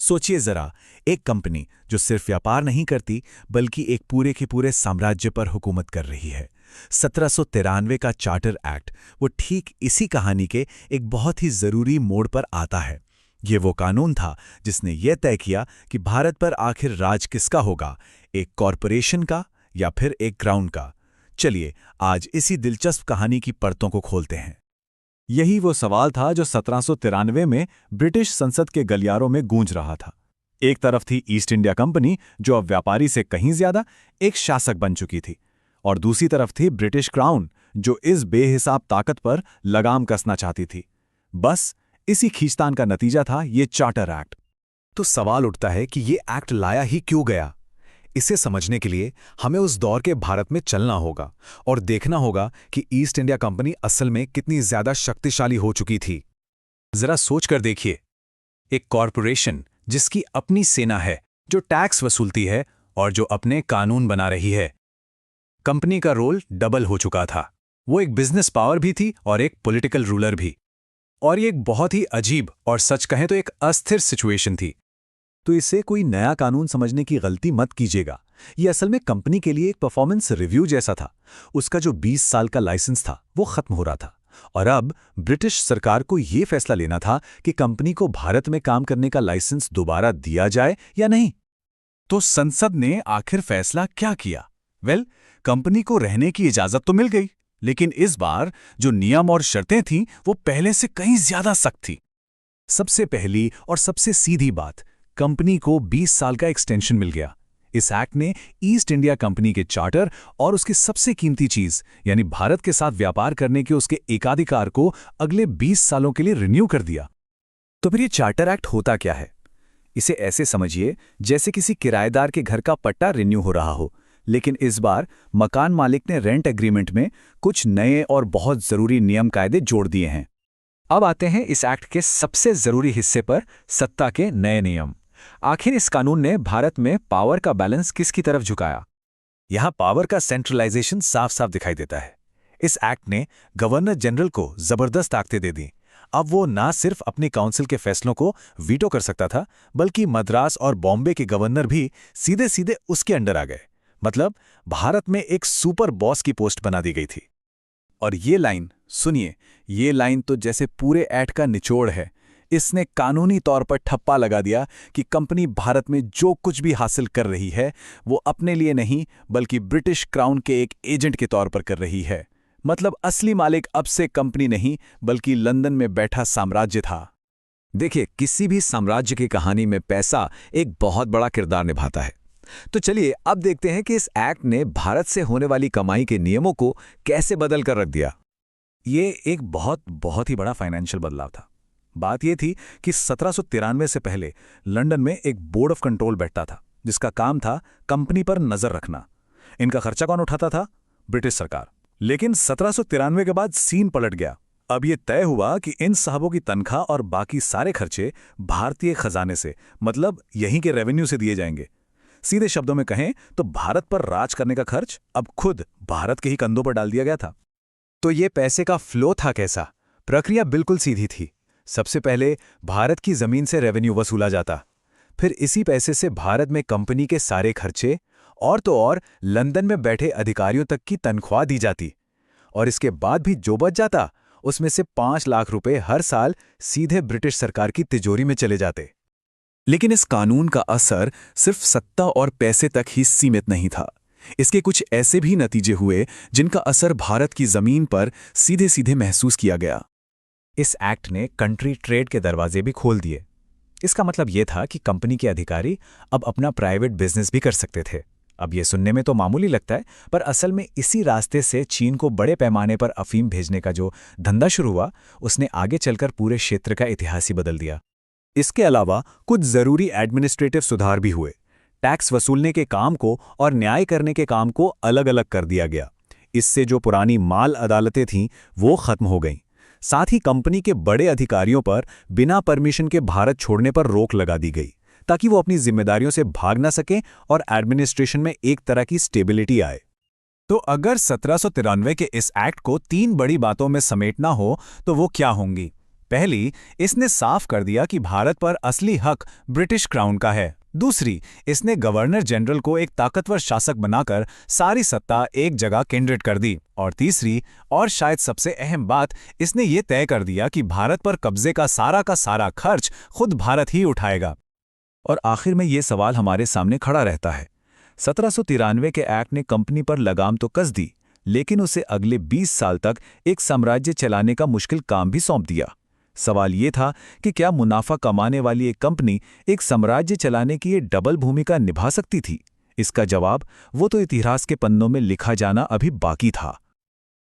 सोचिए जरा, एक कंपनी जो सिर्फ व्यापार नहीं करती बल्कि एक पूरे के पूरे साम्राज्य पर हुकूमत कर रही है। 1793 का चार्टर एक्ट वो ठीक इसी कहानी के एक बहुत ही जरूरी मोड़ पर आता है। ये वो कानून था जिसने यह तय किया कि भारत पर आखिर राज किसका होगा, एक कॉरपोरेशन का या फिर एक क्राउन का। चलिए आज इसी दिलचस्प कहानी की परतों को खोलते हैं। यही वो सवाल था जो 1793 में ब्रिटिश संसद के गलियारों में गूंज रहा था। एक तरफ थी ईस्ट इंडिया कंपनी, जो अब व्यापारी से कहीं ज्यादा एक शासक बन चुकी थी, और दूसरी तरफ थी ब्रिटिश क्राउन, जो इस बेहिसाब ताकत पर लगाम कसना चाहती थी। बस इसी खींचतान का नतीजा था ये चार्टर एक्ट। तो सवाल उठता है कि ये एक्ट लाया ही क्यों गया। इसे समझने के लिए हमें उस दौर के भारत में चलना होगा और देखना होगा कि ईस्ट इंडिया कंपनी असल में कितनी ज्यादा शक्तिशाली हो चुकी थी। जरा सोच कर देखिए, एक कॉरपोरेशन जिसकी अपनी सेना है, जो टैक्स वसूलती है और जो अपने कानून बना रही है। कंपनी का रोल डबल हो चुका था। वो एक बिजनेस पावर भी थी और एक पॉलिटिकल रूलर भी। और ये एक बहुत ही अजीब और सच कहें तो एक अस्थिर सिचुएशन थी। तो इसे कोई नया कानून समझने की गलती मत कीजिएगा। ये असल में कंपनी के लिए एक परफॉर्मेंस रिव्यू जैसा था। उसका जो 20 साल का लाइसेंस था वो खत्म हो रहा था, और अब ब्रिटिश सरकार को ये फैसला लेना था कि कंपनी को भारत में काम करने का लाइसेंस दोबारा दिया जाए या नहीं। तो संसद ने आखिर फैसला क्या किया? कंपनी को रहने की इजाजत तो मिल गई, लेकिन इस बार जो नियम और शर्तें थीं वो पहले से कहीं ज्यादा सख्त थी। सबसे पहली और सबसे सीधी बात, कंपनी को 20 साल का एक्सटेंशन मिल गया। इस एक्ट ने ईस्ट इंडिया कंपनी के चार्टर और उसकी सबसे कीमती चीज यानी भारत के साथ व्यापार करने के उसके एकाधिकार को अगले 20 सालों के लिए रिन्यू कर दिया। तो फिर ये चार्टर एक्ट होता क्या है? इसे ऐसे समझिए जैसे किसी किराएदार के घर का पट्टा रिन्यू हो रहा हो, लेकिन इस बार मकान मालिक ने रेंट एग्रीमेंट में कुछ नए और बहुत जरूरी नियम कायदे जोड़ दिए हैं। अब आते हैं इस एक्ट के सबसे जरूरी हिस्से पर, सत्ता के नए नियम। आखिर इस कानून ने भारत में पावर का बैलेंस किसकी तरफ झुकाया? यहां पावर का सेंट्रलाइजेशन साफ साफ दिखाई देता है। इस एक्ट ने गवर्नर जनरल को जबरदस्त ताकतें दे दी। अब वो ना सिर्फ अपनी काउंसिल के फैसलों को वीटो कर सकता था, बल्कि मद्रास और बॉम्बे के गवर्नर भी सीधे सीधे उसके अंडर आ गए। मतलब भारत में एक सुपर बॉस की पोस्ट बना दी गई थी। और ये लाइन सुनिए, ये लाइन तो जैसे पूरे एक्ट का निचोड़ है। इसने कानूनी तौर पर ठप्पा लगा दिया कि कंपनी भारत में जो कुछ भी हासिल कर रही है वो अपने लिए नहीं बल्कि ब्रिटिश क्राउन के एक एजेंट के तौर पर कर रही है। मतलब असली मालिक अब से कंपनी नहीं बल्कि लंदन में बैठा साम्राज्य था। देखिए, किसी भी साम्राज्य की कहानी में पैसा एक बहुत बड़ा किरदार निभाता है। तो चलिए अब देखते हैं कि इस एक्ट ने भारत से होने वाली कमाई के नियमों को कैसे बदल कर रख दिया। ये एक बहुत ही बड़ा फाइनेंशियल बदलाव था। बात यह थी कि 1793 से पहले लंदन में एक बोर्ड ऑफ कंट्रोल बैठता था, जिसका काम था कंपनी पर नजर रखना। इनका खर्चा कौन उठाता था? ब्रिटिश सरकार। लेकिन 1793 के बाद सीन पलट गया। अब यह तय हुआ कि इन साहबों की तनख्वाह और बाकी सारे खर्चे भारतीय खजाने से, मतलब यहीं के रेवेन्यू से दिए जाएंगे। सीधे शब्दों में कहें तो भारत पर राज करने का खर्च अब खुद भारत के ही कंधों पर डाल दिया गया था। तो ये पैसे का फ्लो था कैसा? प्रक्रिया बिल्कुल सीधी थी। सबसे पहले भारत की जमीन से रेवेन्यू वसूला जाता, फिर इसी पैसे से भारत में कंपनी के सारे खर्चे और तो और लंदन में बैठे अधिकारियों तक की तनख्वाह दी जाती, और इसके बाद भी जो बच जाता उसमें से 5 लाख रुपए हर साल सीधे ब्रिटिश सरकार की तिजोरी में चले जाते। लेकिन इस कानून का असर सिर्फ सत्ता और पैसे तक ही सीमित नहीं था। इसके कुछ ऐसे भी नतीजे हुए जिनका असर भारत की जमीन पर सीधे सीधे महसूस किया गया। इस एक्ट ने कंट्री ट्रेड के दरवाजे भी खोल दिए। इसका मतलब यह था कि कंपनी के अधिकारी अब अपना प्राइवेट बिजनेस भी कर सकते थे। अब यह सुनने में तो मामूली लगता है, पर असल में इसी रास्ते से चीन को बड़े पैमाने पर अफीम भेजने का जो धंधा शुरू हुआ, उसने आगे चलकर पूरे क्षेत्र का इतिहास ही बदल दिया। इसके अलावा कुछ जरूरी एडमिनिस्ट्रेटिव सुधार भी हुए। टैक्स वसूलने के काम को और न्याय करने के काम को अलग अलग कर दिया गया। इससे जो पुरानी माल अदालतें थीं वो खत्म हो गईं। साथ ही कंपनी के बड़े अधिकारियों पर बिना परमिशन के भारत छोड़ने पर रोक लगा दी गई, ताकि वो अपनी जिम्मेदारियों से भाग ना सकें और एडमिनिस्ट्रेशन में एक तरह की स्टेबिलिटी आए। तो अगर 1793 के इस एक्ट को 3 बड़ी बातों में समेटना हो तो वो क्या होंगी? पहली, इसने साफ कर दिया कि भारत पर असली हक ब्रिटिश क्राउन का है। दूसरी, इसने गवर्नर जनरल को एक ताकतवर शासक बनाकर सारी सत्ता एक जगह केंद्रित कर दी। और तीसरी, और शायद सबसे अहम बात, इसने ये तय कर दिया कि भारत पर कब्जे का सारा खर्च खुद भारत ही उठाएगा। और आखिर में ये सवाल हमारे सामने खड़ा रहता है। 1793 के एक्ट ने कंपनी पर लगाम तो कस दी, लेकिन उसे अगले 20 साल तक एक साम्राज्य चलाने का मुश्किल काम भी सौंप दिया। सवाल ये था कि क्या मुनाफा कमाने वाली एक कंपनी एक साम्राज्य चलाने की ये डबल भूमिका निभा सकती थी? इसका जवाब वो तो इतिहास के पन्नों में लिखा जाना अभी बाकी था।